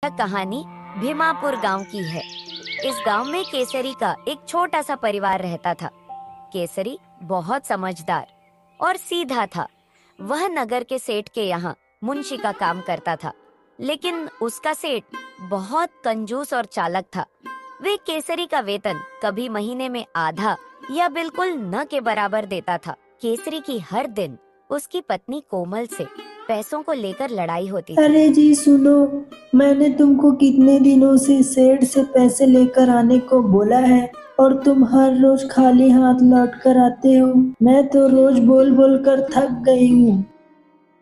रोचक कहानी भीमापुर गांव की है। इस गांव में केसरी का एक छोटा सा परिवार रहता था। केसरी बहुत समझदार और सीधा था। वह नगर के सेठ के यहाँ मुंशी का काम करता था, लेकिन उसका सेठ बहुत कंजूस और चालाक था। वे केसरी का वेतन कभी महीने में आधा या बिल्कुल न के बराबर देता था। केसरी की हर दिन उसकी पत्नी कोमल से पैसों को लेकर लड़ाई होती थी। अरे जी सुनो, मैंने तुमको कितने दिनों से सेठ से पैसे लेकर आने को बोला है और तुम हर रोज खाली हाथ लौट कर आते हो। मैं तो रोज बोल बोल कर थक गई हूँ।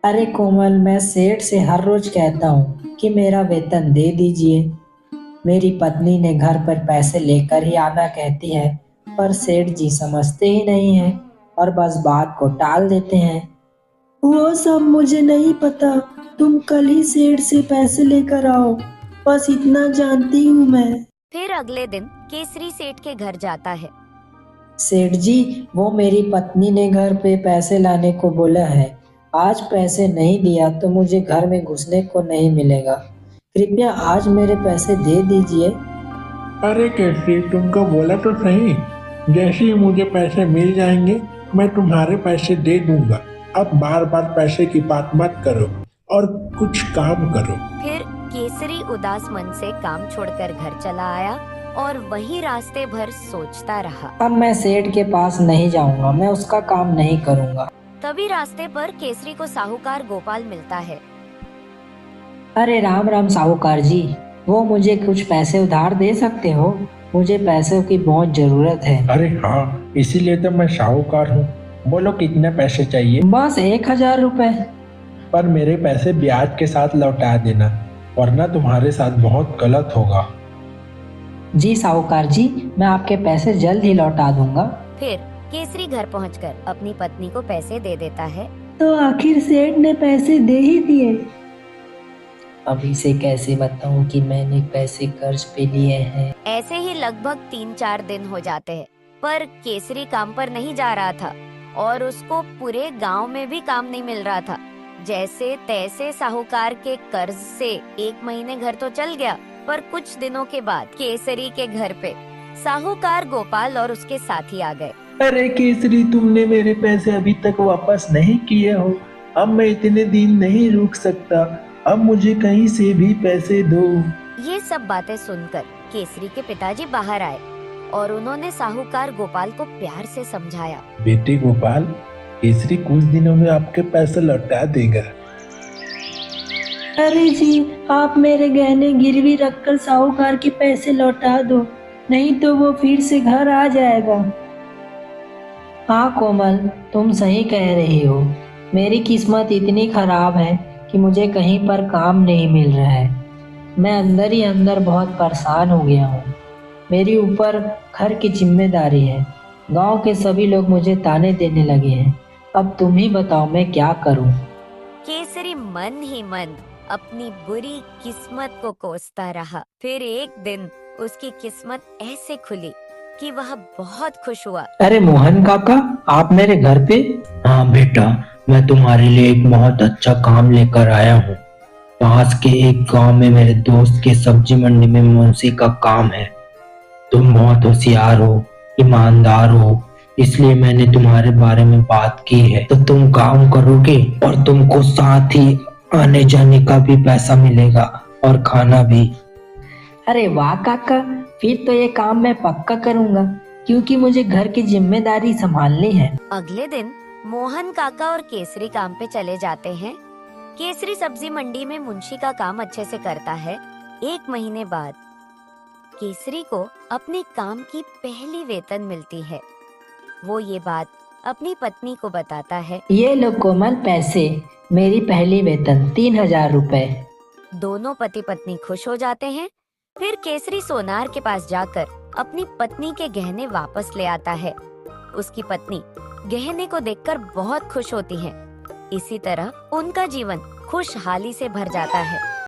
अरे कोमल, मैं सेठ से हर रोज कहता हूँ कि मेरा वेतन दे दीजिए। मेरी पत्नी ने घर पर पैसे लेकर ही आना कहती है, पर सेठ जी समझते ही नहीं है और बस बात को टाल देते हैं। वो सब मुझे नहीं पता, तुम कल ही सेठ से पैसे लेकर आओ, बस इतना जानती हूँ मैं। फिर अगले दिन केसरी सेठ के घर जाता है। सेठ जी, वो मेरी पत्नी ने घर पे पैसे लाने को बोला है। आज पैसे नहीं दिया तो मुझे घर में घुसने को नहीं मिलेगा। कृपया आज मेरे पैसे दे दीजिए। अरे कैसे, तुमको बोला तो सही। जैसे ही मुझे पैसे मिल जाएंगे मैं तुम्हारे पैसे दे दूंगा। अब बार बार पैसे की बात मत करो और कुछ काम करो। फिर केसरी उदास मन से काम छोड़कर घर चला आया और वहीं रास्ते भर सोचता रहा। अब मैं सेठ के पास नहीं जाऊंगा, मैं उसका काम नहीं करूंगा। तभी रास्ते पर केसरी को साहूकार गोपाल मिलता है। अरे राम राम साहूकार जी, वो मुझे कुछ पैसे उधार दे सकते हो? मुझे पैसों की बहुत जरूरत है। अरे हाँ, इसीलिए तो मैं साहूकार हूँ। बोलो कितने पैसे चाहिए। बस 1000 रुपए। पर मेरे पैसे ब्याज के साथ लौटा देना, वरना तुम्हारे साथ बहुत गलत होगा। जी साहूकार जी, मैं आपके पैसे जल्द ही लौटा दूंगा। फिर केसरी घर पहुंचकर अपनी पत्नी को पैसे दे देता है। तो आखिर सेठ ने पैसे दे ही दिए। अभी से कैसे बताऊं कि मैंने पैसे कर्ज पे लिए हैं। ऐसे ही लगभग 3-4 दिन हो जाते हैं, पर केसरी काम पर नहीं जा रहा था और उसको पूरे गांव में भी काम नहीं मिल रहा था। जैसे तैसे साहूकार के कर्ज से 1 महीने घर तो चल गया, पर कुछ दिनों के बाद केसरी के घर पे साहूकार गोपाल और उसके साथी आ गए। अरे केसरी, तुमने मेरे पैसे अभी तक वापस नहीं किए हो। अब मैं इतने दिन नहीं रुक सकता। अब मुझे कहीं से भी पैसे दो। ये सब बातें सुनकर केसरी के पिताजी बाहर आए और उन्होंने साहूकार गोपाल को प्यार से समझाया। बेटे गोपाल, केसरी कुछ दिनों में आपके पैसे लौटा देगा। अरे जी, आप मेरे गहने गिरवी रखकर साहूकार के पैसे लौटा दो, नहीं तो वो फिर से घर आ जाएगा। हाँ कोमल, तुम सही कह रही हो। मेरी किस्मत इतनी खराब है कि मुझे कहीं पर काम नहीं मिल रहा है। मैं अंदर ही अंदर बहुत परेशान हो गया हूँ। मेरी ऊपर घर की जिम्मेदारी है। गांव के सभी लोग मुझे ताने देने लगे हैं। अब तुम ही बताओ मैं क्या करूँ। केसरी मन ही मन अपनी बुरी किस्मत को कोसता रहा। फिर एक दिन उसकी किस्मत ऐसे खुली कि वह बहुत खुश हुआ। अरे मोहन काका, आप मेरे घर पे? हाँ बेटा, मैं तुम्हारे लिए एक बहुत अच्छा काम लेकर आया हूँ। पास के एक गांव में मेरे दोस्त के सब्जी मंडी में मुंशी का काम है। तुम बहुत होशियार हो, ईमानदार हो, इसलिए मैंने तुम्हारे बारे में बात की है। तो तुम काम करोगे और तुमको साथ ही आने जाने का भी पैसा मिलेगा और खाना भी। अरे वाह काका, फिर तो ये काम मैं पक्का करूंगा, क्योंकि मुझे घर की जिम्मेदारी संभालनी है। अगले दिन मोहन काका और केसरी काम पे चले जाते हैं। केसरी सब्जी मंडी में मुंशी का काम अच्छे से करता है। 1 महीने बाद केसरी को अपने काम की पहली वेतन मिलती है। वो ये बात अपनी पत्नी को बताता है। ये लो कोमल पैसे, मेरी पहली वेतन 3000 रुपए। दोनों पति पत्नी खुश हो जाते हैं। फिर केसरी सोनार के पास जाकर अपनी पत्नी के गहने वापस ले आता है। उसकी पत्नी गहने को देखकर बहुत खुश होती है। इसी तरह उनका जीवन खुशहाली से भर जाता है।